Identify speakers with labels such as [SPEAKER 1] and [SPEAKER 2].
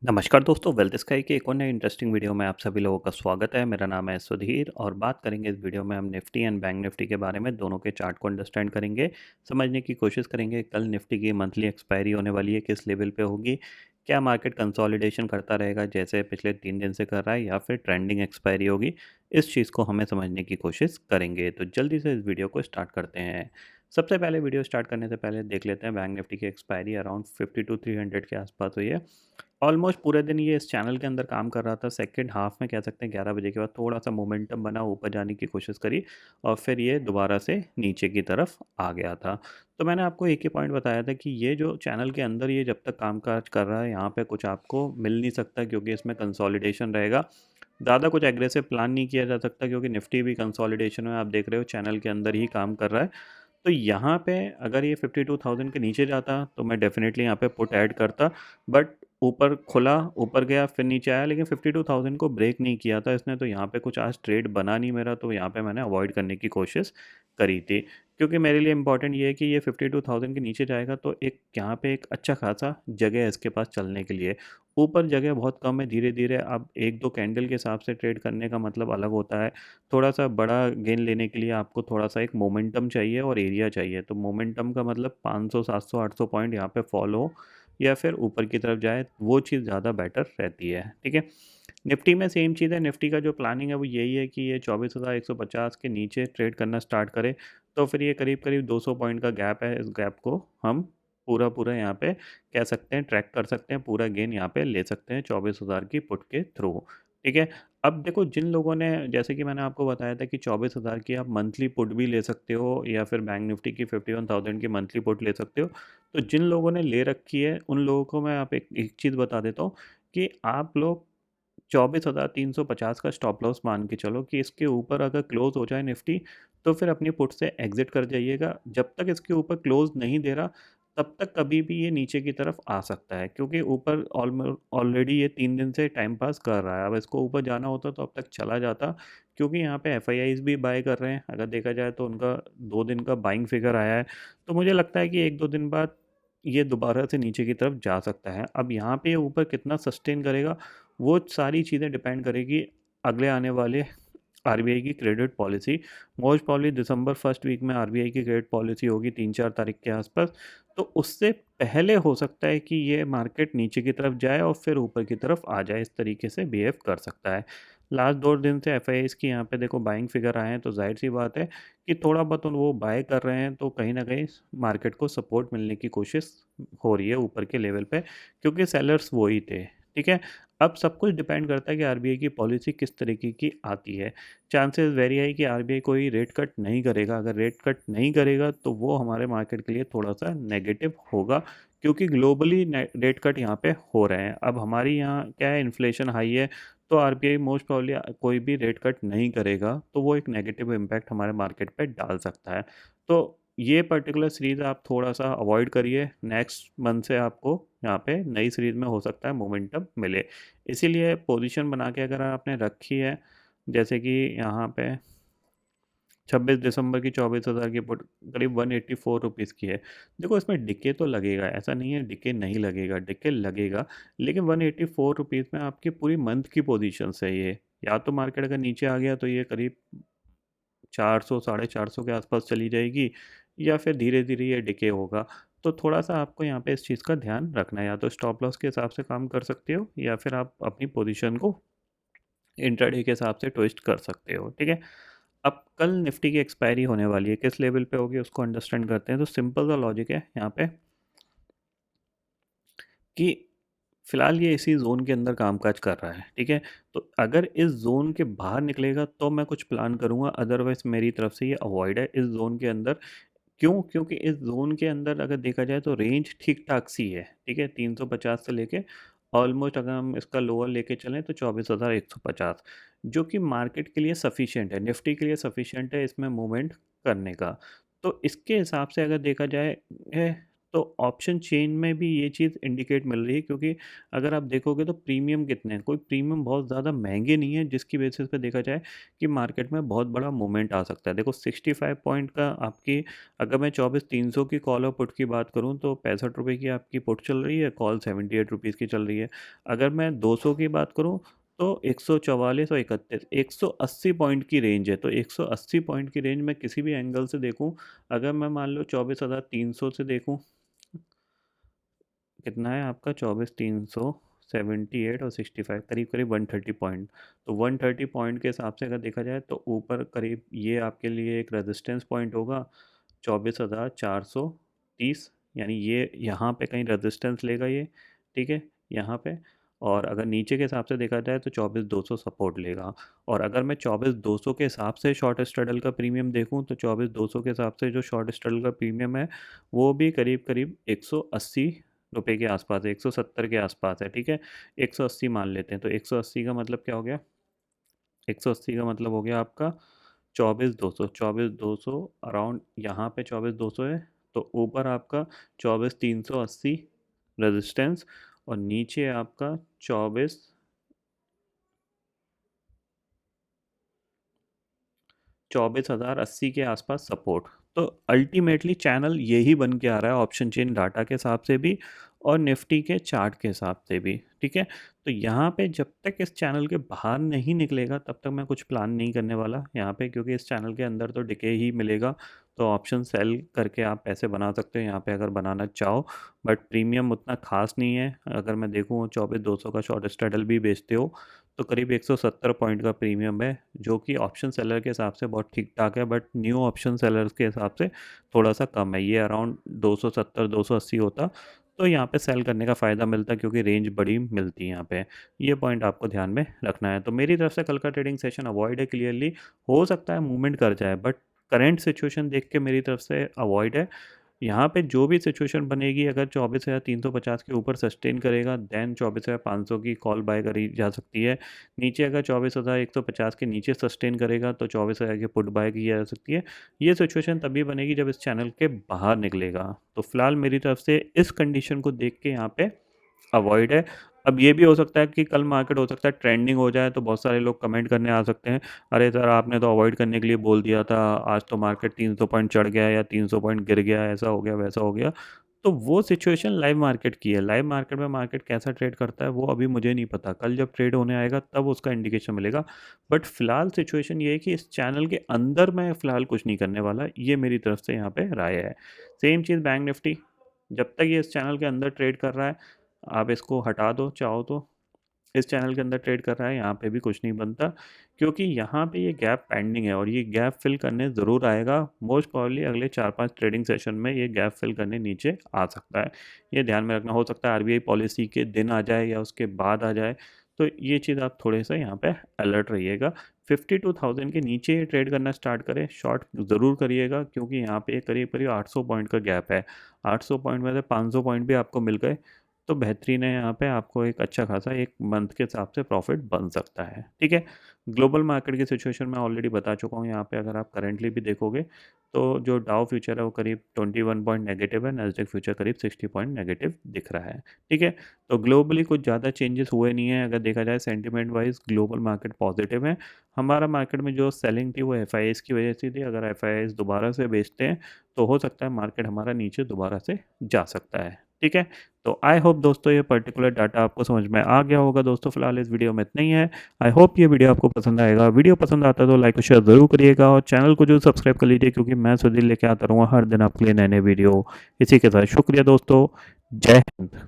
[SPEAKER 1] नमस्कार दोस्तों, wealth sky के एक और नए इंटरेस्टिंग वीडियो में आप सभी लोगों का स्वागत है। मेरा नाम है सुधीर और बात करेंगे इस वीडियो में हम निफ्टी एंड बैंक निफ्टी के बारे में। दोनों के चार्ट को अंडरस्टैंड करेंगे, समझने की कोशिश करेंगे कल निफ्टी की मंथली एक्सपायरी होने वाली है, किस लेवल पे होगी, क्या मार्केट कंसोलिडेशन करता रहेगा जैसे पिछले 3 दिन से कर रहा है, या फिर ट्रेंडिंग एक्सपायरी होगी। इस चीज़ को हमें समझने की कोशिश करेंगे। तो जल्दी से इस वीडियो को स्टार्ट करते हैं। सबसे पहले वीडियो स्टार्ट करने से पहले देख लेते हैं बैंक निफ्टी की एक्सपायरी अराउंड 52,300 के आसपास हुई है। ऑलमोस्ट पूरे दिन ये इस चैनल के अंदर काम कर रहा था। सेकंड हाफ में कह सकते हैं 11 बजे के बाद थोड़ा-सा मोमेंटम बना, ऊपर जाने की कोशिश करी और फिर ये दोबारा से नीचे की तरफ आ गया था। तो मैंने आपको एक ही पॉइंट बताया था कि ये जो चैनल के अंदर ये जब तक कामकाज कर रहा है, यहाँ पे कुछ आपको मिल नहीं सकता क्योंकि इसमें कंसोलिडेशन रहेगा। ज़्यादा कुछ एग्रेसिव प्लान नहीं किया जा सकता क्योंकि निफ्टी भी कंसोलिडेशन में आप देख रहे हो चैनल के अंदर ही काम कर रहा है। तो यहाँ पे अगर ये 52,000 के नीचे जाता तो मैं डेफ़िनेटली यहाँ पे पुट ऐड करता, बट ऊपर खुला, ऊपर गया, फिर नीचे आया, लेकिन 52,000 को ब्रेक नहीं किया था इसने। तो यहाँ पे कुछ आज ट्रेड बना नहीं मेरा, तो यहाँ पे मैंने अवॉइड करने की कोशिश करी थी क्योंकि मेरे लिए इंपॉर्टेंट ये है कि ये 52,000 के नीचे जाएगा तो एक यहाँ पे एक अच्छा खासा जगह है इसके पास चलने के लिए। ऊपर जगह बहुत कम है, धीरे धीरे अब एक दो कैंडल के हिसाब से ट्रेड करने का मतलब अलग होता है। थोड़ा-सा बड़ा गेन लेने के लिए आपको थोड़ा-सा एक मोमेंटम चाहिए और एरिया चाहिए। तो मोमेंटम का मतलब 500, 700, 800 पॉइंट यहाँ पे फॉल हो या फिर ऊपर की तरफ जाए, वो चीज़ ज़्यादा बेटर रहती है, ठीक है? निफ्टी में सेम चीज़ है। निफ्टी का जो प्लानिंग है वो यही है कि ये 24,150 के नीचे ट्रेड करना स्टार्ट करे, तो फिर ये करीब-करीब 200 पॉइंट का गैप है। इस गैप को हम पूरा-पूरा यहाँ पे कह सकते हैं ट्रैक कर सकते हैं, पूरा गेन यहाँ पे ले सकते हैं 24,000 की पुट के थ्रू, ठीक है? अब देखो, जिन लोगों ने, जैसे कि मैंने आपको बताया था कि 24,000 की आप मंथली पुट भी ले सकते हो या फिर बैंक निफ्टी की 51,000 की मंथली पुट ले सकते हो। तो जिन लोगों ने ले रखी है उन लोगों को मैं आप एक चीज़ बता देता हूँ कि आप लोग 24,350 का स्टॉप लॉस मान के चलो कि इसके ऊपर अगर क्लोज़ हो जाए निफ्टी, तो फिर अपनी पुट से एग्ज़िट कर जाइएगा। जब तक इसके ऊपर क्लोज़ नहीं दे रहा, तब तक कभी भी ये नीचे की तरफ आ सकता है क्योंकि ऊपर ऑलरेडी ये 3 दिन से टाइम पास कर रहा है। अब इसको ऊपर जाना होता तो अब तक चला जाता, क्योंकि यहाँ पे एफआईआईज़ भी बाय कर रहे हैं। अगर देखा जाए तो उनका 2 दिन का बाइंग फिगर आया है, तो मुझे लगता है कि 1-2 दिन बाद ये दोबारा से नीचे की तरफ जा सकता है। अब यहाँ पे ये ऊपर कितना सस्टेन करेगा, वो सारी चीज़ें डिपेंड करेगी अगले आने वाले आरबीआई की क्रेडिट पॉलिसी। मोस्ट प्रॉब्ली दिसंबर फर्स्ट वीक में आरबीआई की क्रेडिट पॉलिसी होगी 3-4 तारीख के आसपास। तो उससे पहले हो सकता है कि ये मार्केट नीचे की तरफ जाए और फिर ऊपर की तरफ आ जाए, इस तरीके से बिहेव कर सकता है। लास्ट 2 दिन से एफआईआईज़ की यहाँ पे देखो बाइंग फिगर आए हैं, तो ज़ाहिर-सी बात है कि थोड़ा बहुत वो बाय कर रहे हैं, तो कहीं न कहीं मार्केट को सपोर्ट मिलने की कोशिश हो रही है ऊपर के लेवल पे, क्योंकि सेलर्स वो ही थे, ठीक है? अब सब कुछ डिपेंड करता है कि आरबीआई की पॉलिसी किस तरीके की आती है। चांसेस वेरी हाई कि आरबीआई कोई रेट कट नहीं करेगा। अगर रेट कट नहीं करेगा तो वो हमारे मार्केट के लिए थोड़ा-सा नेगेटिव होगा, क्योंकि ग्लोबली ने रेट कट यहाँ पे हो रहे हैं। अब हमारी यहाँ क्या है, इन्फ्लेशन हाई है, तो आरबीआई मोस्ट प्रोबब्ली कोई भी रेट कट नहीं करेगा, तो वो एक नेगेटिव इम्पैक्ट हमारे मार्केट पे डाल सकता है। तो ये पर्टिकुलर सीरीज़ आप थोड़ा-सा अवॉइड करिए। नेक्स्ट मंथ से आपको यहाँ पे नई सीरीज़ में हो सकता है मोमेंटम मिले। इसीलिए पोजीशन बना के अगर आपने रखी है, जैसे कि यहाँ पे 26 दिसंबर की 24,000 की पुट करीब 184 रुपीज़ की है। देखो, इसमें डिके तो लगेगा, ऐसा नहीं है डिके नहीं लगेगा, डिके लगेगा, लेकिन 184 रुपीज़ में आपकी पूरी मंथ की पोजीशंस है ये। या तो मार्केट अगर नीचे आ गया तो ये करीब 400, साढ़े 400 के आसपास चली जाएगी, या फिर धीरे-धीरे ये डिके होगा। तो थोड़ा-सा आपको यहाँ पे इस चीज़ का ध्यान रखना है, या तो स्टॉप लॉस के हिसाब से काम कर सकते हो या फिर आप अपनी पोजीशन को इंट्राडे के हिसाब से ट्विस्ट कर सकते हो, ठीक है? अब कल निफ्टी की एक्सपायरी होने वाली है, किस लेवल पे होगी उसको अंडरस्टैंड करते हैं। तो सिंपल सा लॉजिक है यहाँ पे कि फ़िलहाल ये इसी ज़ोन के अंदर कामकाज कर रहा है, ठीक है? तो अगर इस ज़ोन के बाहर निकलेगा तो मैं कुछ प्लान करूँगा, अदरवाइज़ मेरी तरफ से ये अवॉइड है इस ज़ोन के अंदर। क्यों? क्योंकि इस ज़ोन के अंदर अगर देखा जाए तो रेंज ठीक-ठाक सी है, ठीक है? 350 से लेके ऑलमोस्ट अगर हम इसका लोअर लेके चलें तो 24,150, जो कि मार्केट के लिए सफिशिएंट है, निफ्टी के लिए सफिशिएंट है इसमें मूवमेंट करने का। तो इसके हिसाब से अगर देखा जाए है, तो ऑप्शन चेन में भी ये चीज़ इंडिकेट मिल रही है, क्योंकि अगर आप देखोगे तो प्रीमियम कितने हैं, कोई प्रीमियम बहुत ज़्यादा महंगे नहीं है जिसकी बेसिस पे देखा जाए कि मार्केट में बहुत बड़ा मूवमेंट आ सकता है। देखो 65 पॉइंट का आपकी, अगर मैं 24,300 की कॉल और पुट की बात करूं तो 65 रुपये की आपकी पुट चल रही है, कॉल 78 रुपीज़ की चल रही है। अगर मैं 200 की बात करूं तो 144 और 31 180 पॉइंट की रेंज है। तो 180 पॉइंट की रेंज में किसी भी एंगल से देखूं, अगर मैं मान लो 24,300 से देखूं, कितना है आपका 24,300, 78 और 65, करीब करीब 130 पॉइंट। तो 130 पॉइंट के हिसाब से अगर देखा जाए तो ऊपर करीब ये आपके लिए एक रेजिस्टेंस पॉइंट होगा 24,430, यानी ये यहाँ पे कहीं रेजिस्टेंस लेगा ये, ठीक है, यहाँ पे। और अगर नीचे के हिसाब से देखा जाए तो 24,200 सपोर्ट लेगा। और अगर मैं 24,200 के हिसाब से शॉर्ट स्ट्रैडल का प्रीमियम देखूं तो 24,200 के हिसाब से जो शॉर्ट स्ट्रैडल का प्रीमियम है वो भी करीब करीब 180 रुपए के आसपास है, 170 के आसपास है, ठीक है। 180 मान लेते हैं, तो 180 का मतलब क्या हो गया, 180 का मतलब हो गया आपका 24,200, 24,200 अराउंड यहाँ पे 24,200 है। तो ऊपर आपका 24,380 रेजिस्टेंस, और नीचे आपका 24,080 के आसपास सपोर्ट। तो अल्टीमेटली चैनल यही बन के आ रहा है ऑप्शन चेन डाटा के हिसाब से भी और निफ्टी के चार्ट के हिसाब से भी, ठीक है। तो यहाँ पे जब तक इस चैनल के बाहर नहीं निकलेगा तब तक मैं कुछ प्लान नहीं करने वाला यहाँ पे, क्योंकि इस चैनल के अंदर तो डिके ही मिलेगा। तो ऑप्शन सेल करके आप पैसे बना सकते हो यहाँ पे अगर बनाना चाहो, बट प्रीमियम उतना खास नहीं है। अगर मैं देखूँ 24,200 का शॉर्ट स्ट्रैडल भी बेचते हो तो करीब 170 पॉइंट का प्रीमियम है, जो कि ऑप्शन सेलर के हिसाब से बहुत ठीक ठाक है, बट न्यू ऑप्शन सेलर्स के हिसाब से थोड़ा सा कम है। ये अराउंड 270 280 होता तो यहाँ पे सेल करने का फ़ायदा मिलता, क्योंकि रेंज बड़ी मिलती है यहाँ पे। ये पॉइंट आपको ध्यान में रखना है। तो मेरी तरफ से कल का ट्रेडिंग सेशन अवॉइड है क्लियरली। हो सकता है मूवमेंट कर जाए, बट करंट सिचुएशन देख के मेरी तरफ से अवॉइड है। यहाँ पे जो भी सिचुएशन बनेगी, अगर 24,350 के ऊपर सस्टेन करेगा देन 24,500 की कॉल बाय करी जा सकती है। नीचे अगर 24,150 के नीचे सस्टेन करेगा तो 24,000 की पुट बाय की जा सकती है। ये सिचुएशन तभी बनेगी जब इस चैनल के बाहर निकलेगा। तो फिलहाल मेरी तरफ से इस कंडीशन को देख के यहाँ पे अवॉइड है। अब ये भी हो सकता है कि कल मार्केट हो सकता है ट्रेंडिंग हो जाए, तो बहुत सारे लोग कमेंट करने आ सकते हैं, अरे सर आपने तो अवॉइड करने के लिए बोल दिया था, आज तो मार्केट 300 पॉइंट चढ़ गया या 300 पॉइंट गिर गया, ऐसा हो गया वैसा हो गया। तो वो सिचुएशन लाइव मार्केट की है। लाइव मार्केट में मार्केट कैसा ट्रेड करता है वो अभी मुझे नहीं पता, कल जब ट्रेड होने आएगा तब उसका इंडिकेशन मिलेगा। बट फिलहाल सिचुएशन ये है कि इस चैनल के अंदर मैं फ़िलहाल कुछ नहीं करने वाला, ये मेरी तरफ से यहाँ पे राय है। सेम चीज़ बैंक निफ्टी, जब तक ये इस चैनल के अंदर ट्रेड कर रहा है आप इसको हटा दो चाहो तो। इस चैनल के अंदर ट्रेड कर रहा है, यहाँ पे भी कुछ नहीं बनता, क्योंकि यहाँ पे ये गैप पेंडिंग है और ये गैप फिल करने ज़रूर आएगा। मोस्ट प्रॉब्ली अगले 4-5 ट्रेडिंग सेशन में ये गैप फिल करने नीचे आ सकता है। ये ध्यान में रखना। हो सकता है आरबीआई पॉलिसी के दिन आ जाए या उसके बाद आ जाए, तो ये चीज़ आप थोड़े से यहाँ पे अलर्ट रहिएगा। 52,000 के नीचे ये ट्रेड करना स्टार्ट करें, शॉर्ट ज़रूर करिएगा, क्योंकि यहाँ पे करीब करीब 800 पॉइंट का गैप है। 800 पॉइंट में से 500 पॉइंट भी आपको मिल गए तो बेहतरीन है। यहाँ पे आपको एक अच्छा खासा एक मंथ के हिसाब से प्रॉफिट बन सकता है, ठीक है। ग्लोबल मार्केट की सिचुएशन मैं ऑलरेडी बता चुका हूँ। यहाँ पे अगर आप करेंटली भी देखोगे तो जो डाउ फ्यूचर है वो करीब 21 पॉइंट नेगेटिव है, नैस्डैक फ्यूचर करीब 60 पॉइंट नेगेटिव दिख रहा है, ठीक है। तो ग्लोबली कुछ ज़्यादा चेंजेस हुए नहीं है। अगर देखा जाए sentiment wise global market positive है। हमारा मार्केट में जो सेलिंग थी वो एफ की वजह से थी। अगर एफ दोबारा से बेचते हैं तो हो सकता है मार्केट हमारा नीचे दोबारा से जा सकता है, ठीक है। तो आई होप दोस्तों ये पर्टिकुलर डाटा आपको समझ में आ गया होगा। दोस्तों फिलहाल इस वीडियो में इतना ही है। आई होप ये वीडियो आपको पसंद आएगा। वीडियो पसंद आता है तो लाइक और शेयर ज़रूर करिएगा और चैनल को जो सब्सक्राइब कर लीजिए, क्योंकि मैं सुधीर लेके आता रहूँगा हर दिन आपके लिए नए नए वीडियो। इसी के साथ शुक्रिया दोस्तों, जय हिंद।